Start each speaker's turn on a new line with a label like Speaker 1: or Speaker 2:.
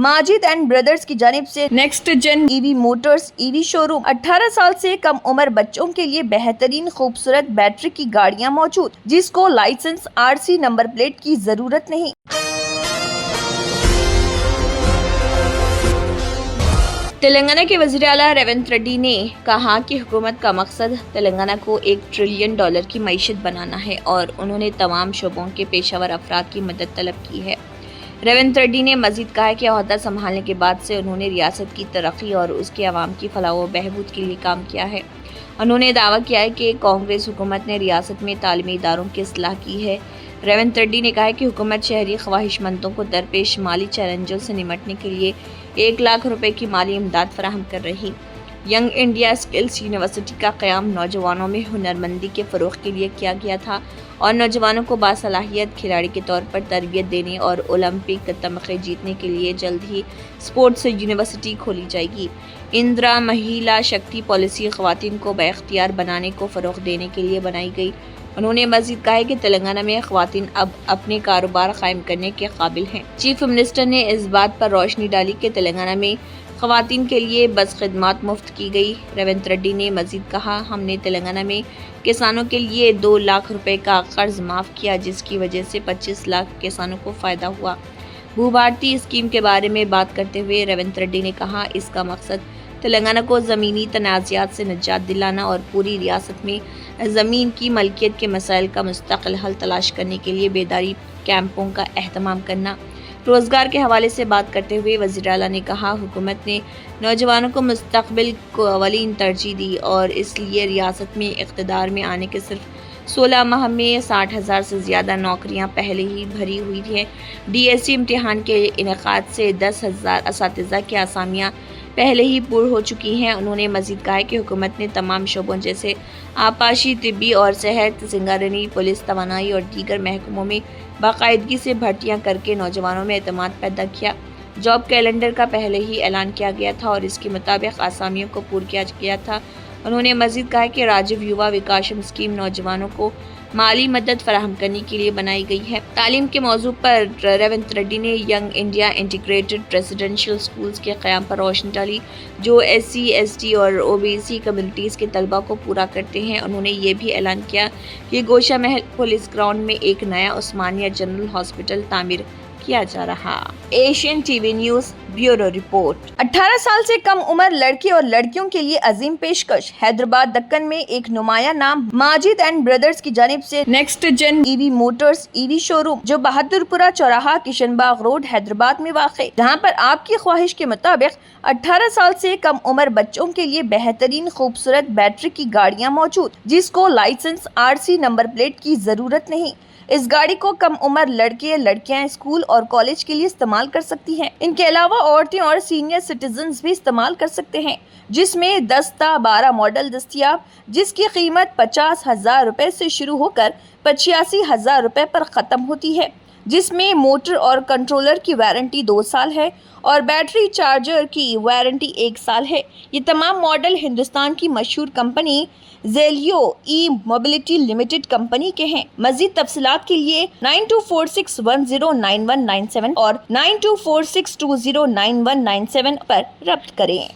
Speaker 1: Majid and brothers की जानिब से next gen EV motors EV showroom 18 साल से कम उम्र बच्चों के लिए बेहतरीन खूबसूरत बैटरी की गाड़ियां मौजूद, जिसको लाइसेंस आरसी नंबर प्लेट की जरूरत नहीं। तेलंगाना के वज़ीर आला रेवंत रेड्डी ने कहा कि हुकूमत का मकसद तेलंगाना को $1 ट्रिलियन की मईशत बनाना है और उन्होंने तमाम शोबों के पेशावर अफराद की मदद तलब की है। रेवंत रेड्डी ने मजीद कहा कि ओहदा संभालने के बाद से उन्होंने रियासत की तरक्की और उसके अवाम की फलाह व बहबूद के लिए काम किया है। उन्होंने दावा किया है कि कांग्रेस हुकूमत ने रियासत में तालीमी इदारों की इस्लाह की है। रेवंत रेड्डी ने कहा कि हुकूमत शहरी ख्वाहिशमंदों को दरपेश माली चैलेंजों से निमटने के लिए 1 लाख रुपए की माली इमदाद फराहम कर रही। यंग इंडिया स्किल्स यूनिवर्सिटी का क़याम नौजवानों में हुनरमंदी के फ़रोग़ के लिए किया गया था और नौजवानों को बासलाहियत खिलाड़ी के तौर पर तरबियत देने और ओलंपिक तमग़े जीतने के लिए जल्द ही स्पोर्ट्स यूनिवर्सिटी खोली जाएगी। इंदिरा महिला शक्ति पॉलिसी ख़वातीन को बाइख्तियार बनाने को फ़रोग़ देने के लिए बनाई गई। उन्होंने मज़ीद कहा कि तेलंगाना में ख़वातीन अब अपने कारोबार कायम करने के काबिल हैं। चीफ मिनिस्टर ने इस बात पर रोशनी डाली कि तेलंगाना में ख़वातीन के लिए बस खिदमात मुफ्त की गई। रेवंत रेड्डी ने मज़ीद कहा, हमने तेलंगाना में किसानों के लिए 2 लाख रुपए का कर्ज माफ़ किया, जिसकी वजह से 25 लाख किसानों को फ़ायदा हुआ। भूभारती स्कीम के बारे में बात करते हुए रेवंत रेड्डी ने कहा, इसका मकसद तेलंगाना को ज़मीनी तनाज़ात से निजात दिलाना और पूरी रियासत में ज़मीन की मलकियत के मसाइल का मुस्तकिल हल तलाश करने के लिए बेदारी कैंपों का एहतमाम करना। रोज़गार के हवाले से बात करते हुए वज़ीर आला ने कहा, हुकूमत ने नौजवानों को मुस्तक़बिल को अवलीन तरजीह दी और इसलिए रियासत में इक़्तिदार में आने के सिर्फ 16 माह में 60,000 से ज़्यादा नौकरियां पहले ही भरी हुई हैं। DSC इम्तिहान के इनेकाद से 10,000 असातिज़ा की आसामियां पहले ही पूर्ण हो चुकी हैं। उन्होंने मज़ीद कहा कि हुकूमत ने तमाम शोबों जैसे आपाशी, तिब्बी और सेहत, सिंगारनी, पुलिस, तवानाई और दीगर महकमों में बाकायदगी से भर्तियां करके नौजवानों में एतमाद पैदा किया। जॉब कैलेंडर का पहले ही ऐलान किया गया था और इसके मुताबिक आसामियों को पूरा किया गया था। उन्होंने मज़ीद कहा कि राजीव युवा विकासम स्कीम नौजवानों को माली मदद फराहम करने के लिए बनाई गई है। तालीम के मौजू पर रेवंत रेड्डी ने young India integrated residential schools के क़याम पर रोशनी डाली, जो SC, ST और OBC कम्युनिटीज़ के तलबा को पूरा करते हैं। उन्होंने ये भी ऐलान किया कि गोशा महल पुलिस ग्राउंड में एक नया उस्मानिया जनरल हॉस्पिटल तामीर किया जा रहा। Asian TV news bureau report. 18 साल से कम उम्र लड़के और लड़कियों के लिए अजीम पेशकश। हैदराबाद दक्कन में एक नुमाया नाम माजिद एंड ब्रदर्स की जानिब से next gen EV motors EV showroom, जो बहादुरपुरा चौराहा, किशनबाग रोड, हैदराबाद में वाक़े, जहां पर आपकी ख्वाहिश के मुताबिक 18 साल से कम उम्र बच्चों के लिए बेहतरीन खूबसूरत बैटरी की गाड़ियां मौजूद, जिसको लाइसेंस आरसी नंबर प्लेट की जरूरत नहीं। इस गाड़ी को कम उम्र लड़के लड़कियां स्कूल और कॉलेज के लिए इस्तेमाल कर सकती हैं। इनके अलावा औरतें और सीनियर सिटीजन्स भी इस्तेमाल कर सकते हैं, जिसमें 10-12 मॉडल दस्तियाब, जिसकी कीमत 50,000 रुपए से शुरू होकर 85,000 रुपए पर ख़त्म होती है, जिसमें मोटर और कंट्रोलर की वारंटी 2 साल है और बैटरी चार्जर की वारंटी 1 साल है। ये तमाम मॉडल हिंदुस्तान की मशहूर कंपनी ज़ेलियो ई मोबिलिटी लिमिटेड कंपनी के हैं। मज़ीद तफसीलात के लिए 9246109197 और 9246209197 पर रब्त करें।